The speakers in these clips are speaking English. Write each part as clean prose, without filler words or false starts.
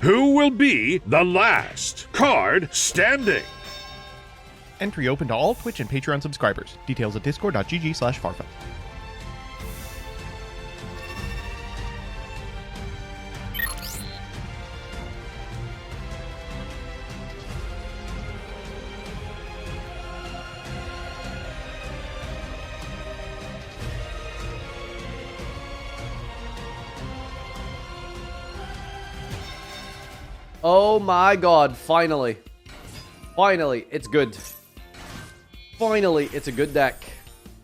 Who will be the last card standing? Entry open to all Twitch and Patreon subscribers. Details at discord.gg/Farfa. Oh my god, finally. Finally, it's good. Finally, it's a good deck.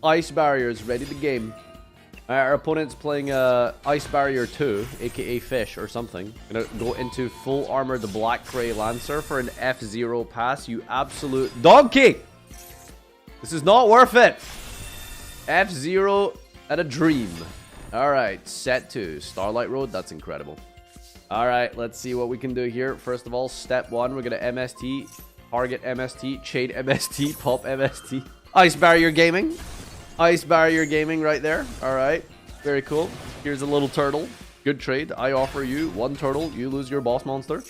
Ice Barriers ready to game. Our opponent's playing Ice Barrier 2, aka Fish or something. Gonna go into full armor the Black Gray Lancer for an F-Zero pass, you absolute donkey! This is not worth it! F-Zero at a dream. Alright, set 2. Starlight Road, that's incredible. Alright, let's see what we can do here. First of all, step 1, we're gonna MST, target MST, chain MST, pop MST. Ice Barrier Gaming. Ice Barrier Gaming right there. Alright, very cool. Here's a little turtle. Good trade. I offer you 1 turtle, you lose your boss monster.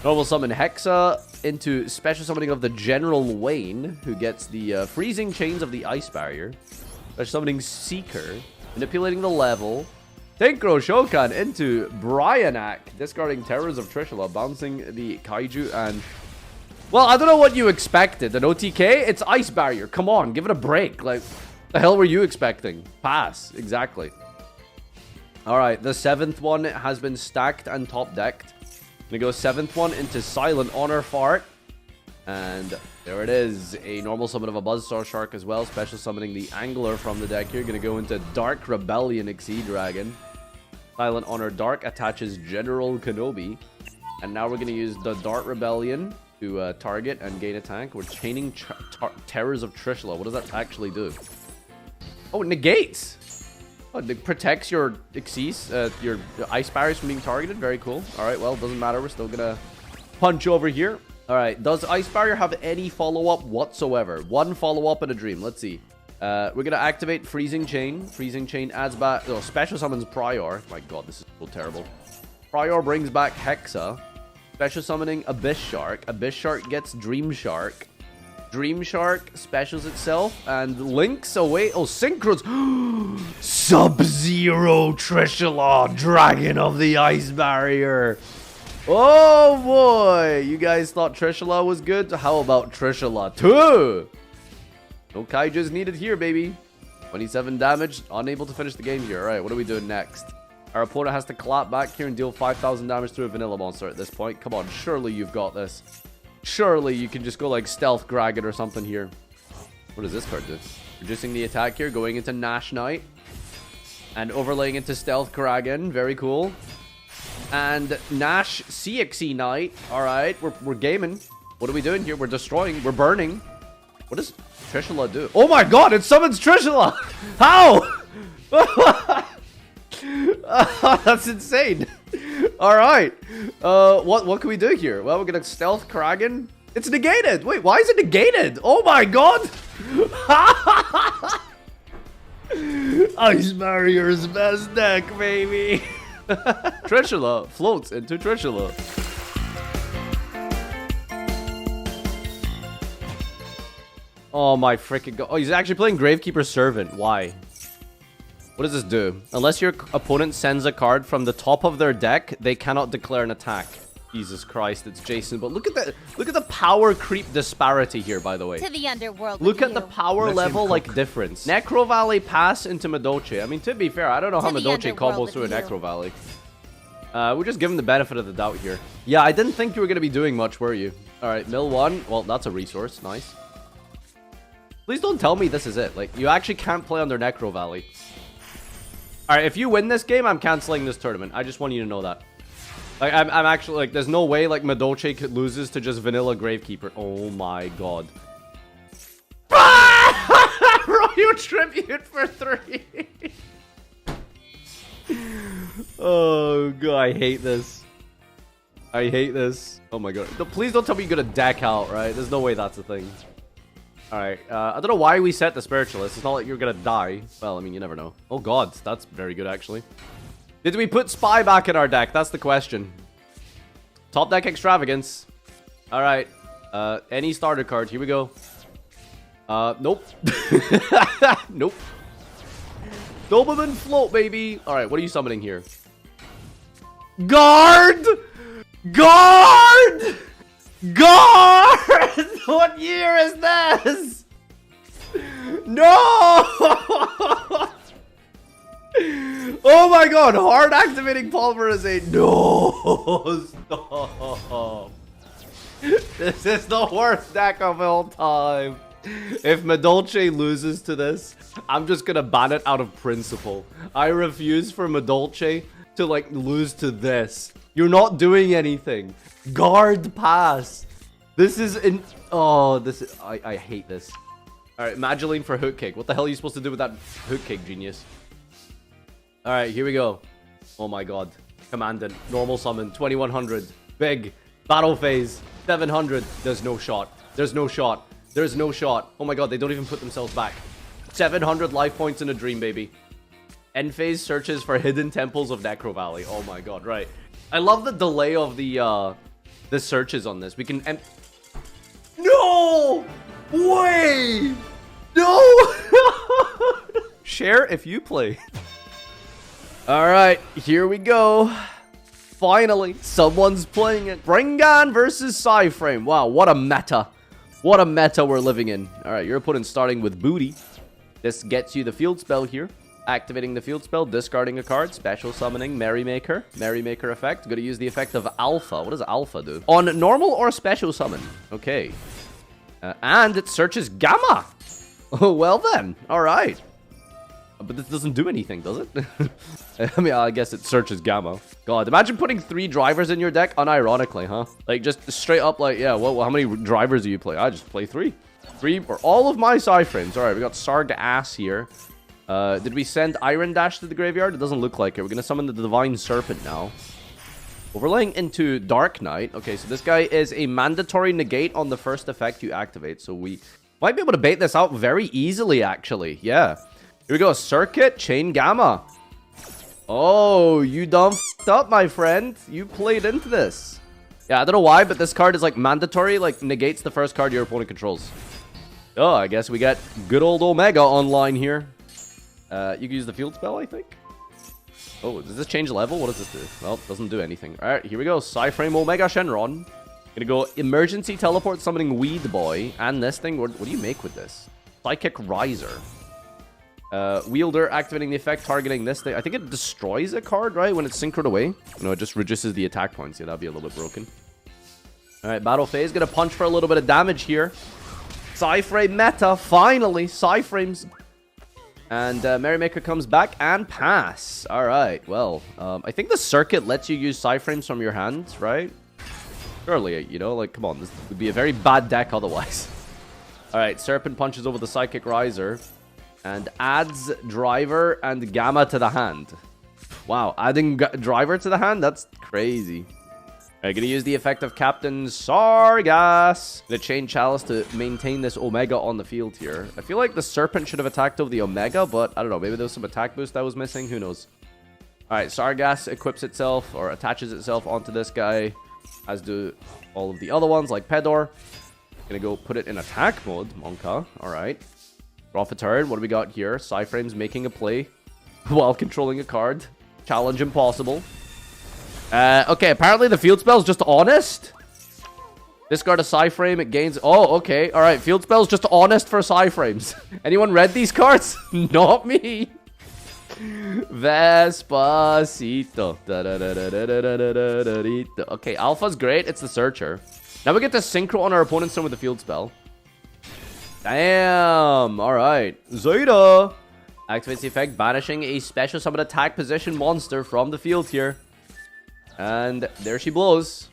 Normal summon Hexa into special summoning of the General Wayne, who gets the freezing chains of the Ice Barrier. Special summoning Seeker, manipulating the level. Synchro Shokan into Bryanak, discarding Terrors of Trishula, bouncing the Kaiju, and... Well, I don't know what you expected. An OTK? It's Ice Barrier. Come on, give it a break. Like, the hell were you expecting? Pass. Exactly. Alright, the 7th one has been stacked and top-decked. Gonna go 7th one into Silent Honor Fart. And there it is. A normal summon of a Buzzsaw Shark as well. Special summoning the Angler from the deck here. Gonna go into Dark Rebellion Exceed Dragon. Silent Honor Dark attaches General Kenobi. And now we're gonna use the Dark Rebellion to target and gain attack. We're chaining Terrors of Trishula. What does that actually do? Oh, it negates! Oh, it protects your Xyz, your Ice Barriers from being targeted. Very cool. Alright, well, doesn't matter. We're still gonna punch over here. Alright, does Ice Barrier have any follow-up whatsoever? 1 follow-up and a dream. Let's see. We're gonna activate Freezing Chain. Freezing Chain adds back... Oh, special summons Prior. My god, this is so terrible. Prior brings back Hexa. Special summoning Abyss Shark. Abyss Shark gets Dream Shark. Dream Shark specials itself and links away. Oh, synchros. Sub-Zero Trishula, Dragon of the Ice Barrier. Oh boy, you guys thought Trishula was good? How about Trishula 2? No Kaijus needed here, baby. 27 damage, unable to finish the game here. Alright, what are we doing next? Our opponent has to clap back here and deal 5,000 damage to a vanilla monster at this point. Come on, surely you've got this. Surely you can just go like Stealth Gragon or something here. What does this card do? Reducing the attack here, going into Nash Knight. And overlaying into Stealth Gragon. Very cool. And Nash CXE Knight. Alright, we're gaming. What are we doing here? We're destroying. We're burning. What does Trishula do? Oh my god, it summons Trishula! How? That's insane. Alright. What can we do here? Well, we're gonna Stealth Kraken. It's negated. Wait, why is it negated? Oh my god! Ice Barrier's best deck, baby. Trishula floats into Trishula. Oh my freaking god. Oh, he's actually playing Gravekeeper Servant. Why? What does this do? Unless your opponent sends a card from the top of their deck, they cannot declare an attack. Jesus Christ, it's Jason. But look at the power creep disparity here, by the way. To the underworld. Look at the power level like difference. Necro Valley pass into Madoche. I mean, to be fair, I don't know how Madoche combos through a Necro Valley. We're just giving the benefit of the doubt here. Yeah, I didn't think you were gonna be doing much, were you? All right, mill 1. Well, that's a resource. Nice. Please don't tell me this is it. Like, you actually can't play under Necro Valley. Alright, if you win this game, I'm canceling this tournament. I just want you to know that. Like, I'm actually, like, there's no way, like, Madoche loses to just vanilla Gravekeeper. Oh my god. Royal Tribute for 3. Oh god, I hate this. I hate this. Oh my god. No, please don't tell me you're gonna deck out, right? There's no way that's a thing. Alright, I don't know why we set the Spiritualist. It's not like you're gonna die. Well, I mean, you never know. Oh god, that's very good, actually. Did we put Spy back in our deck? That's the question. Top deck extravagance. All right. Any starter card. Here we go. Nope. Nope. Doberman float, baby. All right, what are you summoning here? Guard! Guard! Guard! What year is this? No! Oh my god, hard activating pulverization. No! Stop. This is the worst deck of all time. If Madolche loses to this, I'm just gonna ban it out of principle. I refuse for Madolche to like lose to this. You're not doing anything. Guard pass. This is in. Oh, this is. I hate this. All right, Mageline for hook kick. What the hell are you supposed to do with that hook kick, genius? All right, here we go. Oh my god. Commandant. Normal summon. 2100. Big. Battle phase. 700. There's no shot. There's no shot. There's no shot. Oh my god, they don't even put themselves back. 700 life points in a dream, baby. End phase searches for hidden temples of Necro Valley. Oh my god, right. I love the delay of the searches on this. We can... No! Way! No! Share if you play. Alright, here we go. Finally, someone's playing it. Bringan versus Psyframe. Wow, what a meta. What a meta we're living in. Alright, your opponent's starting with Booty. This gets you the field spell here. Activating the field spell, discarding a card, special summoning Merrymaker. Merrymaker effect. Gonna use the effect of Alpha. What does Alpha do? On normal or special summon. Okay. And it searches Gamma. Oh, well then. Alright. But this doesn't do anything, does it? I mean, I guess it searches Gamma. God, imagine putting 3 drivers in your deck unironically, huh? Like, just straight up like, yeah, well, how many drivers do you play? I just play 3. 3 for all of my Psyframes. Alright, we got Sargass here. Did we send Iron Dash to the graveyard? It doesn't look like it. We're gonna summon the Divine Serpent now. Overlaying into Dark Knight. Okay, so this guy is a mandatory negate on the first effect you activate. So we might be able to bait this out very easily, actually. Yeah. Here we go. Circuit, Chain Gamma. Oh, you done f***ed up, my friend. You played into this. Yeah, I don't know why, but this card is like mandatory, like negates the first card your opponent controls. Oh, I guess we got good old Omega online here. You can use the field spell, I think. Oh, does this change level? What does this do? Well, it doesn't do anything. All right, here we go. Psyframe Omega Shenron. Gonna go emergency teleport summoning Weed Boy. And this thing, what do you make with this? Psychic Riser. Wielder activating the effect targeting this thing. I think it destroys a card, right? When it's synchroned away. No, it just reduces the attack points. Yeah, that'd be a little bit broken. All right, Battle Phase. Gonna punch for a little bit of damage here. Psyframe meta. Finally, Psyframes. And Merrymaker comes back and pass. All right, well, I think the circuit lets you use Psyframes from your hand, right? Surely, you know, like, come on. This would be a very bad deck otherwise. All right, Serpent punches over the Psychic Riser. And adds Driver and Gamma to the hand. Wow, adding Driver to the hand? That's crazy. Alright, gonna use the effect of Captain Sargass. Gonna chain Chalice to maintain this Omega on the field here. I feel like the Serpent should have attacked over the Omega, but I don't know. Maybe there was some attack boost that was missing. Who knows? Alright, Sargass equips itself or attaches itself onto this guy, as do all of the other ones like Pedor. Gonna go put it in attack mode, Monka. Alright. Draw for turn. What do we got here? Psyframe's making a play while controlling a card. Challenge impossible. Okay, apparently the field spell's just honest. Discard a Psyframe. It gains... Oh, okay. All right, field spell's just honest for Psyframes. Anyone read these cards? Not me. Vespacito. Okay, Alpha's great. It's the Searcher. Now we get to synchro on our opponent's turn with the field spell. Damn. Alright. Zeta activates the effect, banishing a special summon attack position monster from the field here. And there she blows.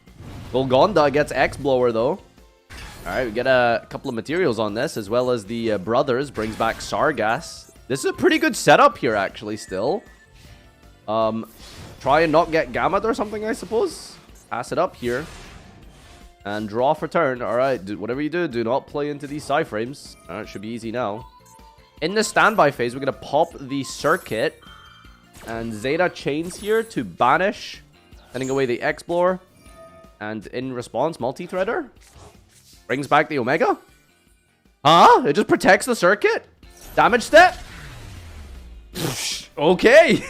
Golgonda gets X-Blower, though. Alright, we get a couple of materials on this, as well as the brothers. Brings back Sargass. This is a pretty good setup here, actually, still. Try and not get Gamma or something, I suppose. Pass it up here. And draw for turn. Alright, whatever you do, do not play into these Psyframes. Alright, should be easy now. In the standby phase, we're going to pop the Circuit. And Zeta chains here to banish. Sending away the X-Blower. And in response, multi-threader. Brings back the Omega. Huh? It just protects the circuit? Damage step? Okay.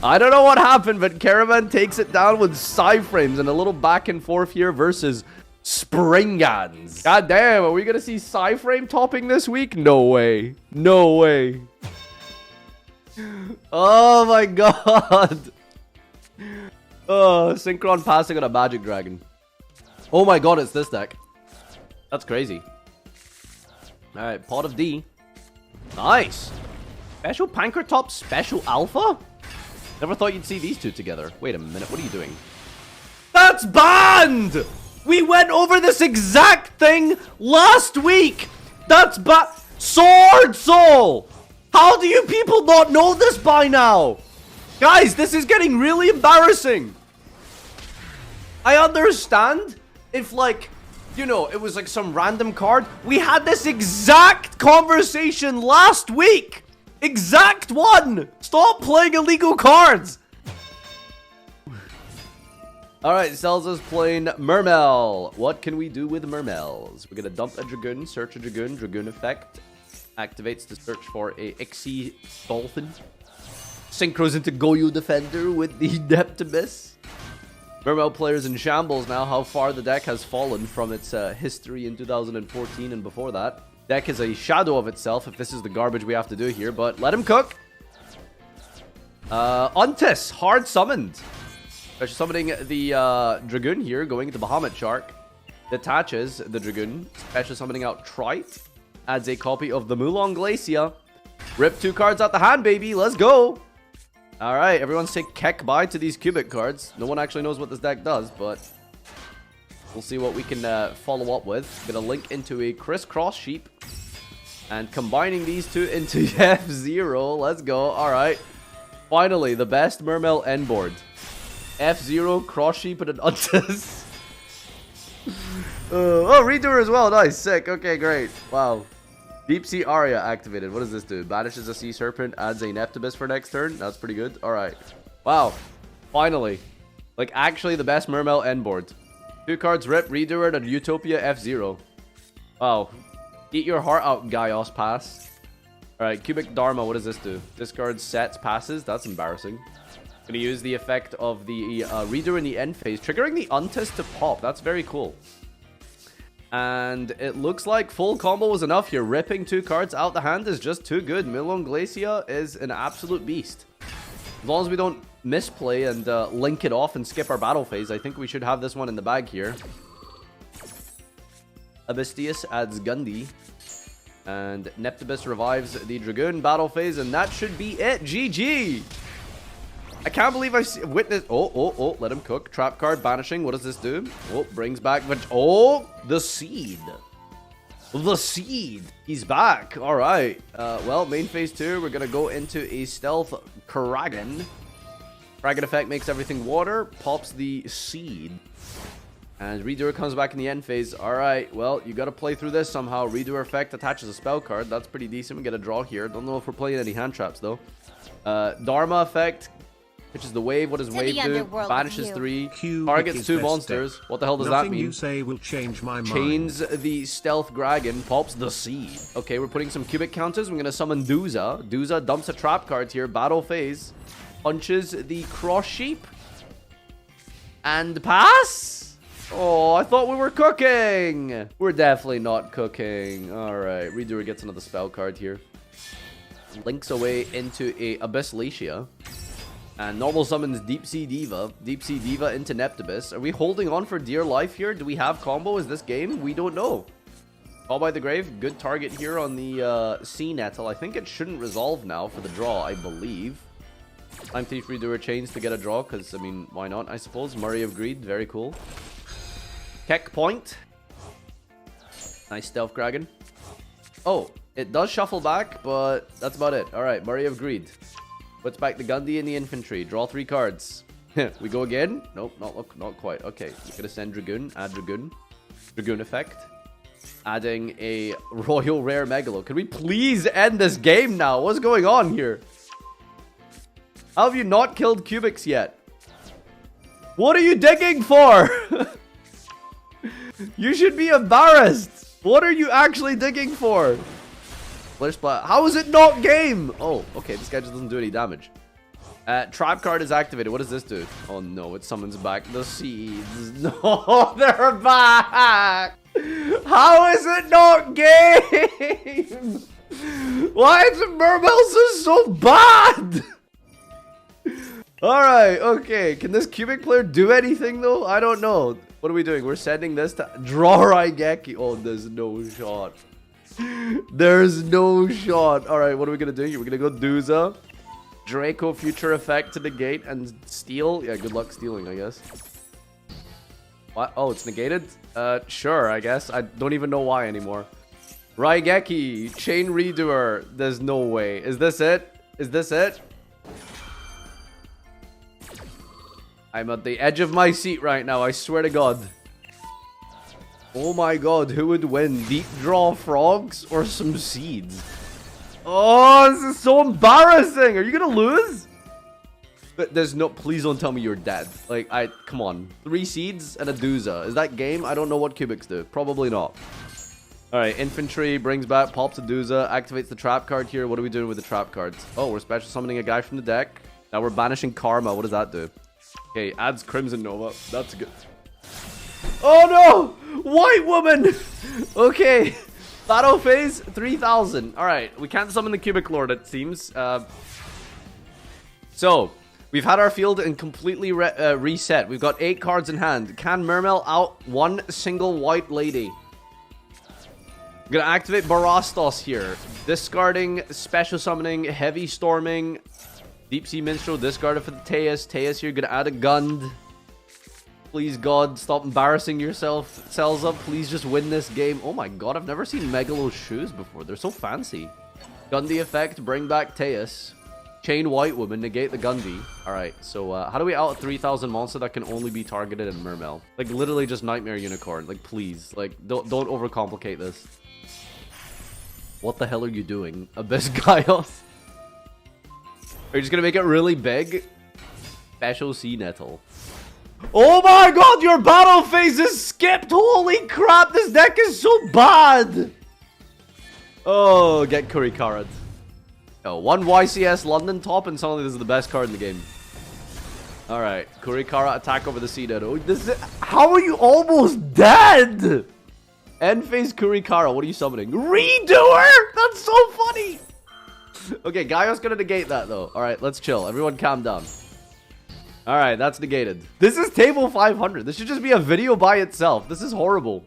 I don't know what happened, but Caravan takes it down with side frames and a little back and forth here versus Springans. God damn, are we gonna see side frame topping this week? No way. No way. Oh my god. Oh, Synchron passing on a Magic Dragon. Oh my god, it's this deck. That's crazy. Alright, Pot of D. Nice. Special Pankrotop, Special Alpha? Never thought you'd see these two together. Wait a minute, what are you doing? That's banned! We went over this exact thing last week! That's Sword Soul! How do you people not know this by now? Guys, this is getting really embarrassing. I understand if, like, you know, it was like some random card. We had this exact conversation last week. Exact one. Stop playing illegal cards. Alright, Celza's playing Mermel. What can we do with Mermels? We're going to dump a Dragoon, search a Dragoon, Dragoon effect. Activates to search for a Ixie Dolphin. Synchros into Goyo Defender with the Neptibus. Mermel players in shambles now. How far the deck has fallen from its history in 2014 and before that. Deck is a shadow of itself if this is the garbage we have to do here, but let him cook. Untis, hard summoned. Special summoning the Dragoon here, going into Bahamut Shark. Detaches the Dragoon. Special summoning out Trite. Adds a copy of the Mulan Glacia. Rip 2 cards out the hand, baby. Let's go. Alright, everyone say Keck bye to these cubic cards. No one actually knows what this deck does, but we'll see what we can follow up with. Gonna link into a Crisscross Sheep. And combining these two into F-Zero. Let's go. Alright. Finally, the best Mermel end board. F-Zero, Cross Sheep, and an Untus. Oh, Redoer as well. Nice. Sick. Okay, great. Wow. Deep Sea Aria activated. What does this do? Banishes a Sea Serpent, adds a Neptibus for next turn. That's pretty good. Alright. Wow. Finally. Like, actually the best Mermel end board. 2 cards, Rip, Redoer, and Utopia F-Zero. Wow. Eat your heart out, Gaios Pass. Alright, Cubic Dharma, what does this do? Discard sets passes. That's embarrassing. Gonna use the effect of the Reader in the end phase, triggering the Untus to pop. That's very cool. And it looks like full combo was enough here. Ripping 2 cards out the hand is just too good. Milon Glacia is an absolute beast. As long as we don't misplay and link it off and skip our battle phase, I think we should have this one in the bag here. Abystius adds Gundy. And Neptibus revives the Dragoon battle phase, and that should be it. GG! I can't believe I've witnessed... Oh, let him cook. Trap card, banishing. What does this do? Oh, brings back... Oh, the Seed. The Seed. He's back. All right. Well, main phase 2, we're going to go into a Stealth Kragan. Kragan effect makes everything water. Pops the Seed. And Redoer comes back in the end phase. All right. Well, you got to play through this somehow. Redoer effect attaches a spell card. That's pretty decent. We get a draw here. Don't know if we're playing any hand traps, though. Dharma effect... Which is the wave. What does wave do? Banishes 3. Targets 2 monsters. What the hell does that mean? You say will change my mind. Chains the Stealth Dragon. Pops the Seed. Okay, we're putting some cubic counters. We're going to summon Duza. Duza dumps a trap card here. Battle phase. Punches the Cross Sheep. And pass? Oh, I thought we were cooking. We're definitely not cooking. Alright, Redoer gets another spell card here. Links away into a Abyss Lacia. And normal summons Deep Sea Diva. Deep Sea Diva into Neptibus. Are we holding on for dear life here? Do we have combo? Is this game? We don't know. Call by the Grave. Good target here on the Sea Nettle. I think it shouldn't resolve now for the draw, I believe. Time Thief Redoer Chains to get a draw, because, I mean, why not, I suppose. Murray of Greed. Very cool. Keck Point. Nice Stealth Kragan. Oh, it does shuffle back, but that's about it. Alright, Murray of Greed. Puts back the Gundy and the infantry. Draw 3 cards. We go again? Nope, not quite. Okay, you're gonna send Dragoon. Add Dragoon. Dragoon effect. Adding a Royal Rare Megalo. Can we please end this game now? What's going on here? How have you not killed Cubics yet? What are you digging for? You should be embarrassed. What are you actually digging for? Flare Splat. How is it not game? Oh, okay. This guy just doesn't do any damage. Trap card is activated. What does this do? Oh no, it summons back the seeds. No, they're back. How is it not game? Why is Mermel's so bad? Alright, okay. Can this cubic player do anything though? I don't know. What are we doing? We're sending this to draw Raigeki. Oh, there's no shot. There's no shot. Alright, what are we gonna do here? We're gonna go Duza. Draco future effect to negate and steal. Yeah, good luck stealing, I guess. What? Oh, it's negated? Sure, I guess. I don't even know why anymore. Raigeki, chain redoer. There's no way. Is this it? Is this it? I'm at the edge of my seat right now, I swear to God. Oh my God, who would win? Deep draw frogs or some seeds? Oh, this is so embarrassing. Are you gonna lose? But there's no, please don't tell me you're dead. Like, come on. 3 seeds and a Duza. Is that game? I don't know what cubics do. Probably not. Alright, infantry brings back, pops a Duza, activates the trap card here. What are we doing with the trap cards? Oh, we're special summoning a guy from the deck. Now we're banishing Karma. What does that do? Okay, adds Crimson Nova. That's good. Oh no! White woman! Okay. Battle phase 3000. Alright, we can't summon the Cubic Lord, it seems. So, we've had our field and completely reset. We've got 8 cards in hand. Can Mermel out one single white lady? I'm gonna activate Barastos here. Discarding, special summoning, heavy storming, Deep Sea Minstrel, discarded for the Teus. Teus here, gonna add a Gund. Please, God, stop embarrassing yourself. Cells up, please just win this game. Oh my God, I've never seen Megalo's shoes before. They're so fancy. Gundy effect, bring back Teus. Chain White Woman, negate the Gundy. Alright, so how do we out a 3000 monster that can only be targeted in Mermel? Like, literally just Nightmare Unicorn. Like, please. Like, don't overcomplicate this. What the hell are you doing? Abyss Gaios? Are you just gonna make it really big? Special Sea Nettle. Oh my God, your battle phase is skipped! Holy crap, this deck is so bad! Oh, get Kurikara. Oh, 1 YCS London top, and suddenly this is the best card in the game. Alright, Kurikara attack over the Sea Nettle. How are you almost dead? End phase Kurikara, what are you summoning? Redoer! That's so funny! Okay, Gaio's gonna negate that though. Alright, let's chill. Everyone calm down. Alright, that's negated. This is table 500. This should just be a video by itself. This is horrible.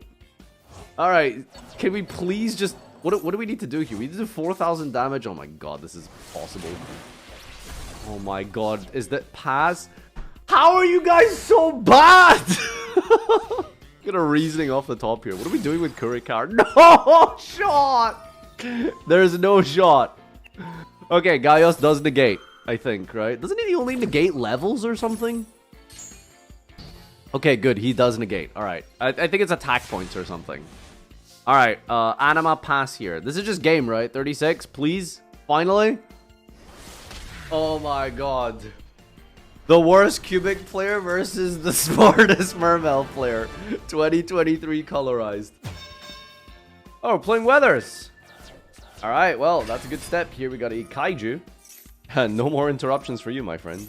Alright, can we please just... What do we need to do here? We need to do 4,000 damage. Oh my God, this is possible. Oh my God, is that pass? How are you guys so bad? Get a reasoning off the top here. What are we doing with Kurikara? No shot! There's no shot. Okay, Gaios does negate, I think, right? Doesn't he only negate levels or something? Okay, good. He does negate. All right. I think it's attack points or something. All right. Anima pass here. This is just game, right? 36, please. Finally. Oh my God. The worst cubic player versus the smartest Mermel player. 2023 colorized. Oh, we're playing Weathers. All right, well, that's a good step. Here we got a Kaiju. No more interruptions for you, my friend.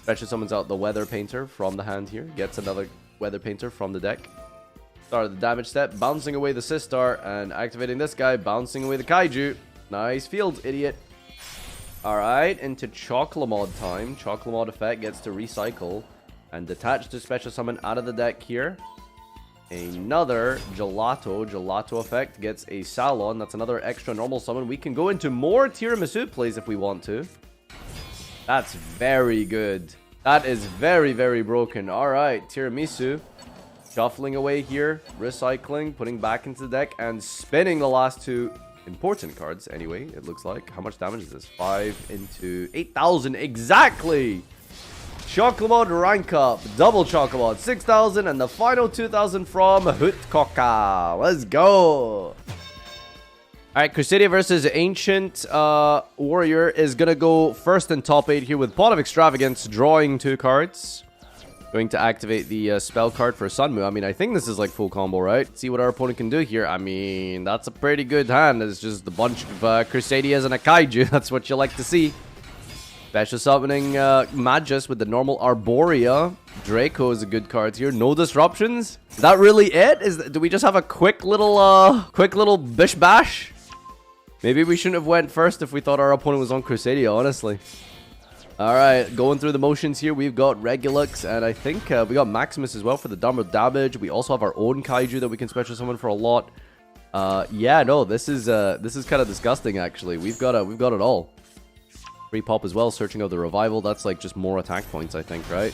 Special summons out the Weather Painter from the hand here. Gets another Weather Painter from the deck. Start the damage step, bouncing away the Sistar, and activating this guy, bouncing away the Kaiju. Nice field, idiot. Alright, into Choclamod time. Choclamod effect gets to recycle and detach to special summon out of the deck here. Another Gelato. Gelato effect gets a Salon. That's another extra normal summon. We can go into more Tiramisu plays if we want to. That's very good. That is very, very broken. Alright, Tiramisu. Shuffling away here. Recycling. Putting back into the deck. And spinning the last 2 important cards. Anyway, it looks like. How much damage is this? 5 into 8,000. Exactly! Choclamod rank up, double Choclamod, 6,000, and the final 2,000 from Hutkoka. Let's go. Alright, Crusadia versus Ancient Warrior is gonna go first in top 8 here with Pot of Extravagance, drawing 2 cards. Going to activate the spell card for Sunmu. I mean, I think this is like full combo, right? See what our opponent can do here. I mean, that's a pretty good hand. It's just a bunch of Crusaders and a Kaiju. That's what you like to see. Special summoning Magus with the normal Arborea. Draco is a good card here. No disruptions. Is that really it? Do we just have a quick little bish bash? Maybe we shouldn't have went first if we thought our opponent was on Crusadia, honestly. Alright, going through the motions here, we've got Regulux, and I think we got Maximus as well for the double damage. We also have our own Kaiju that we can special summon for a lot. Yeah, no, this is kind of disgusting, actually. We've got it all. Free pop as well, searching out the revival. That's like just more attack points, I think, right?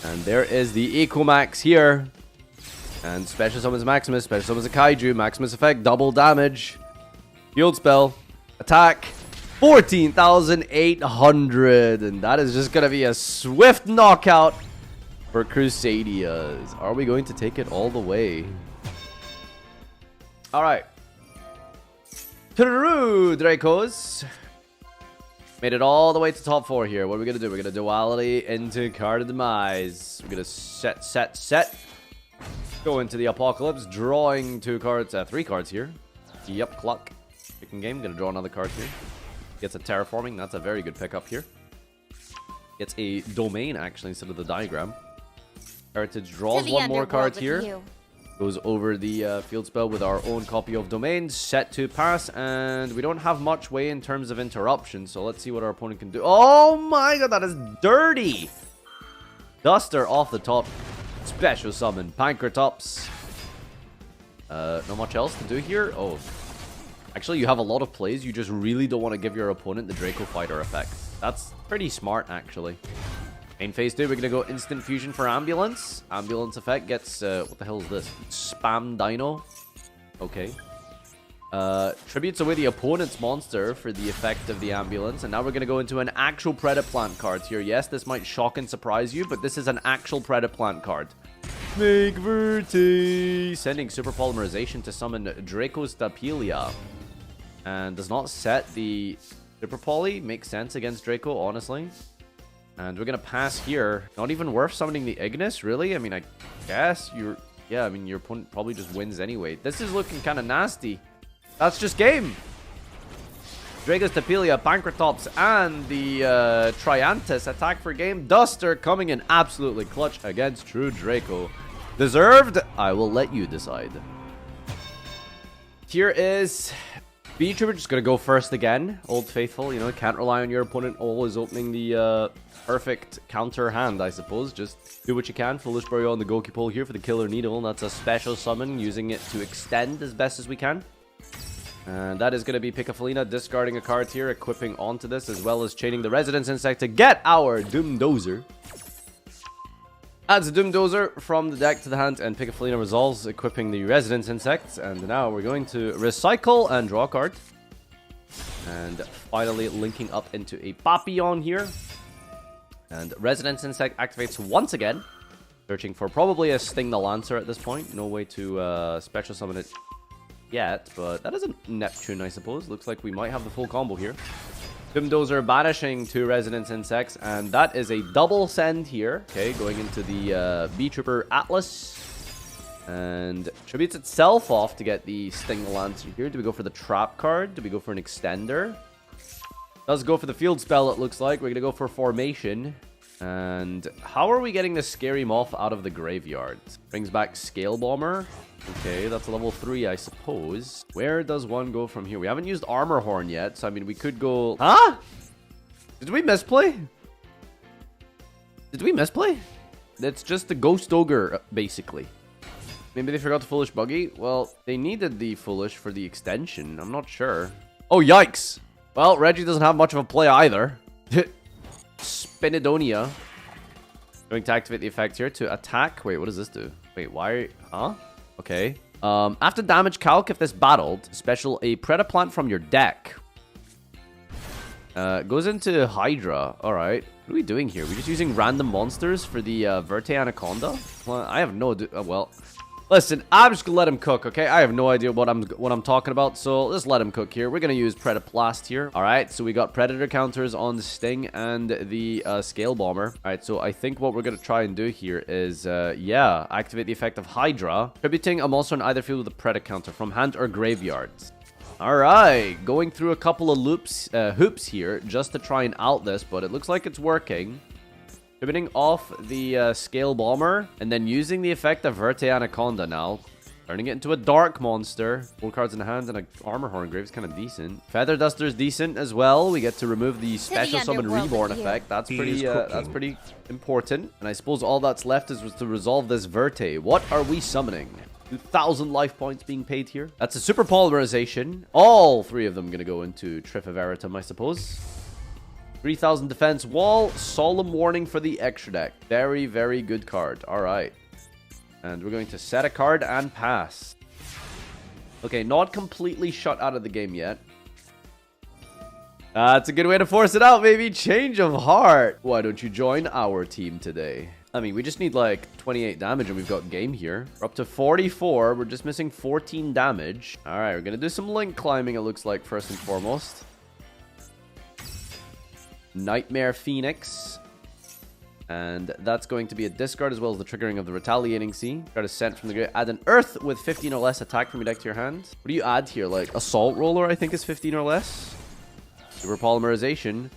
And there is the Ecomax here. And special summons Maximus, special summons a Kaiju, Maximus effect, double damage. Field spell, attack, 14,800. And that is just going to be a swift knockout for Crusadias. Are we going to take it all the way? Alright. True, Dracos. Made it all the way to top 4 here. What are we going to do? We're going to duality into Card of Demise. We're going to set. Go into the Apocalypse. Drawing 3 cards here. Yep, clock. Picking game. Going to draw another card here. Gets a Terraforming. That's a very good pickup here. Gets a Domain, actually, instead of the Diagram. Heritage draws 1 more card here. Goes over the field spell with our own copy of Domain, set to pass, and we don't have much way in terms of interruption, so let's see what our opponent can do. Oh my god, that is dirty! Duster off the top, special summon, Pankratops. Not much else to do here. Oh, actually, you have a lot of plays. You just really don't want to give your opponent the Draco Fighter effect. That's pretty smart, actually. Main phase 2, we're going to go Instant Fusion for Ambulance. Ambulance effect gets, what the hell is this? Spam Dino. Okay. Tributes away the opponent's monster for the effect of the Ambulance. And now we're going to go into an actual Predaplant card here. Yes, this might shock and surprise you, but this is an actual Predaplant card. Make Verte! Sending Super Polymerization to summon Dracostapelia. And does not set the Super Poly. Makes sense against Draco, honestly. And we're going to pass here. Not even worth summoning the Ignis, really? I mean, I guess your opponent probably just wins anyway. This is looking kind of nasty. That's just game. Dracostapelia, Pankratops, and the Triantis attack for game. Duster coming in absolutely clutch against True Draco. Deserved? I will let you decide. Here is Beach. We're just going to go first again. Old Faithful, you know, can't rely on your opponent always opening the perfect counter hand, I suppose. Just do what you can. Foolish Burial on the Goki pole here for the Killer Needle. And that's a special summon, using it to extend as best as we can. And that is going to be Picafolina, discarding a card here, equipping onto this, as well as chaining the Residence Insect to get our Doomdozer. Adds a Doomdozer from the deck to the hand, and Picafolina resolves, equipping the Residence Insect. And now we're going to recycle and draw a card. And finally linking up into a Papillon here. And Residence Insect activates once again. Searching for probably a Sting the Lancer at this point. No way to special summon it yet, but that is a Neptune, I suppose. Looks like we might have the full combo here. Doomdozer banishing 2 Residence Insects, and that is a double send here. Okay, going into the B-Trooper Atlas. And tributes itself off to get the Sting the Lancer here. Do we go for the Trap card? Do we go for an Extender? Does go for the field spell, it looks like. We're going to go for Formation. And how are we getting the Scary Moth out of the graveyard? Brings back Scale Bomber. Okay, that's a level 3, I suppose. Where does one go from here? We haven't used Armor Horn yet, so I mean, we could go... Huh? Did we misplay? Did we misplay? It's just the Ghost Ogre, basically. Maybe they forgot the Foolish Buggy? Well, they needed the Foolish for the extension. I'm not sure. Oh, yikes! Well, Reggie doesn't have much of a play either. Spinidonia. Going to activate the effect here to attack. Wait, what does this do? Wait, why? Huh? Okay. After damage calc, if this battled, special a Predaplant from your deck. Goes into Hydra. Alright. What are we doing here? We're just using random monsters for the Verte Anaconda? Well, I have no... well, Listen, I'm just gonna let him cook, okay? I have no idea what I'm talking about, so let's let him cook here. We're gonna use Predaplast here. All right, so we got Predator counters on the Sting and the Scale Bomber. All right, so I think what we're gonna try and do here is, yeah, activate the effect of Hydra, attributing a monster on either field with a Predator counter from hand or graveyards. All right, going through a couple of hoops here just to try and out this, but it looks like it's working. Attributing off the Scale Bomber, and then using the effect of Verte Anaconda now. Turning it into a Dark Monster. 4 cards in the hand and an Armor Horngrave is kind of decent. Feather Duster is decent as well. We get to remove the Special Summon Reborn effect. That's pretty important. And I suppose all that's left is to resolve this Verte. What are we summoning? 2,000 life points being paid here. That's a Super Polymerization. All 3 of them going to go into Trifaveritum, I suppose. 3,000 defense wall. Solemn Warning for the extra deck. Very, very good card. All right. And we're going to set a card and pass. Okay, not completely shut out of the game yet. That's a good way to force it out, baby. Change of heart. Why don't you join our team today? I mean, we just need like 28 damage and we've got game here. We're up to 44. We're just missing 14 damage. All right, we're going to do some link climbing, it looks like, first and foremost. Nightmare Phoenix. And that's going to be a discard as well as the triggering of the Retaliating Sea. Got a Scent from the Grave. Add an Earth with 15 or less attack from your deck to your hand. What do you add here? Like Assault Roller, I think, is 15 or less. Super Polymerization.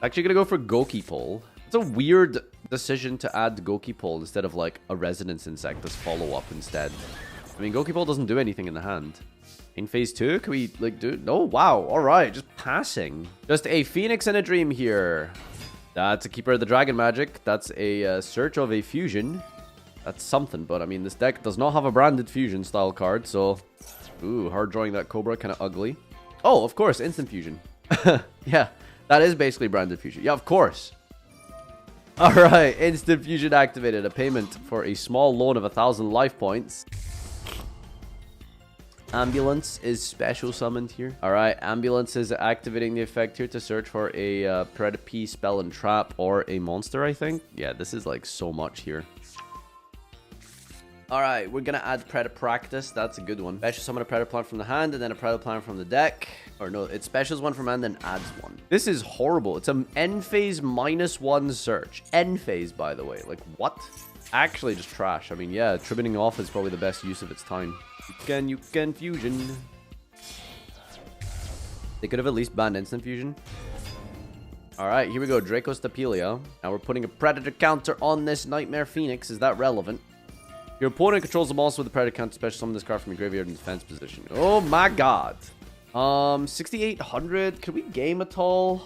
Actually going to go for Goki Pole. It's a weird decision to add Goki Pole instead of like a Resonance Insect as follow-up instead. I mean, Goki Pole doesn't do anything in the hand. In phase 2, can we like do... No, wow, all right, just passing. Just a Phoenix and a Dream here. That's a Keeper of the Dragon Magic. That's a Search of a Fusion. That's something, but I mean, this deck does not have a branded fusion style card, so... Ooh, hard drawing that Cobra, kind of ugly. Oh, of course, Instant Fusion. Yeah, that is basically branded fusion. Yeah, of course. All right, Instant Fusion activated. A payment for a small loan of 1,000 life points. Ambulance is special summoned here. All right, Ambulance is activating the effect here to search for a Predapi, Spell, and Trap, or a monster, I think. Yeah, this is like so much here. All right, we're going to add Practice. That's a good one. Special summon a Predaplant from the hand and then a Predaplant from the deck. Or no, it specials one from hand and adds one. This is horrible. It's an end phase -1 search. End phase, by the way. Like, what? Actually, just trash. I mean, yeah, tributing off is probably the best use of its time. You can fusion. They could have at least banned Instant Fusion. All right, here we go. Draco Stapelia. Now we're putting a Predator counter on this Nightmare Phoenix. Is that relevant? Your opponent controls a monster with a Predator counter. Special summon this card from your graveyard in defense position. Oh my god. 6,800. Can we game at all?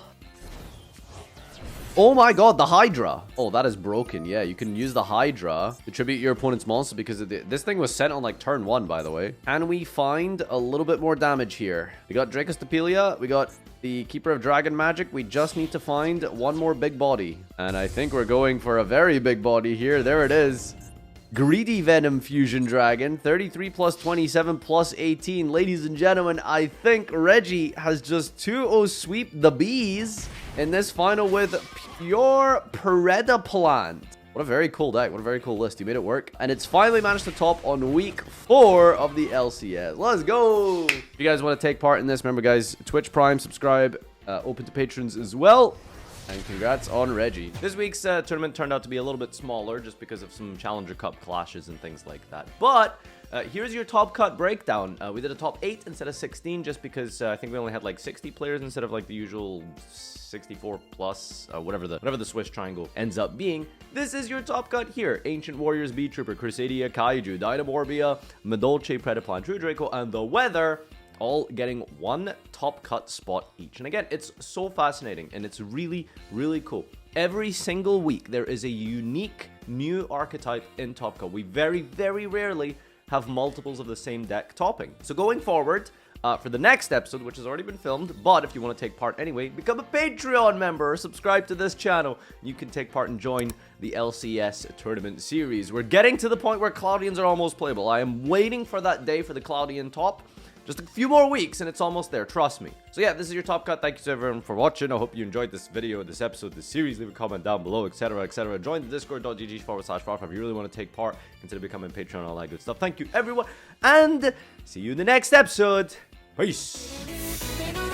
Oh my god, the Hydra. Oh, that is broken. Yeah, you can use the Hydra to tribute your opponent's monster because of this thing was sent on like turn 1, by the way. Can we find a little bit more damage here? We got Draco Stapelia. We got the Keeper of Dragon Magic. We just need to find one more big body. And I think we're going for a very big body here. There it is. Greedy Venom Fusion Dragon. 33 plus 27 plus 18. Ladies and gentlemen, I think Reggie has just 2-0 sweep the bees in this final with pure Predaplant. What a very cool deck. What a very cool list. You made it work. And it's finally managed to top on week 4 of the LCS. Let's go. If you guys want to take part in this, remember, guys, Twitch Prime, subscribe, open to patrons as well. And congrats on Reggie. This week's tournament turned out to be a little bit smaller just because of some Challenger Cup clashes and things like that. But here's your top cut breakdown. We did a top 8 instead of 16 just because I think we only had like 60 players instead of like the usual 64 plus, whatever the Swiss triangle ends up being. This is your top cut here. Ancient Warriors, Bee Trooper, Crusadia, Kaiju, Dynamorbia, Medolce, Predaplant, True Draco, and the Weather, all getting one top cut spot each. And again, it's so fascinating and it's really, really cool. Every single week, there is a unique new archetype in Top Cut. We very, very rarely have multiples of the same deck topping. So going forward, for the next episode, which has already been filmed, but if you want to take part anyway, become a Patreon member or subscribe to this channel. You can take part and join the LCS tournament series. We're getting to the point where Cloudians are almost playable. I am waiting for that day for the Cloudian top. Just a few more weeks and it's almost there, trust me. So yeah, this is your Top Cut. Thank you to everyone for watching. I hope you enjoyed this video, this episode, this series. Leave a comment down below, etc, etc. Join the discord.gg/Farfa if you really want to take part. Consider becoming a Patreon, all that good stuff. Thank you everyone, and see you in the next episode. Peace.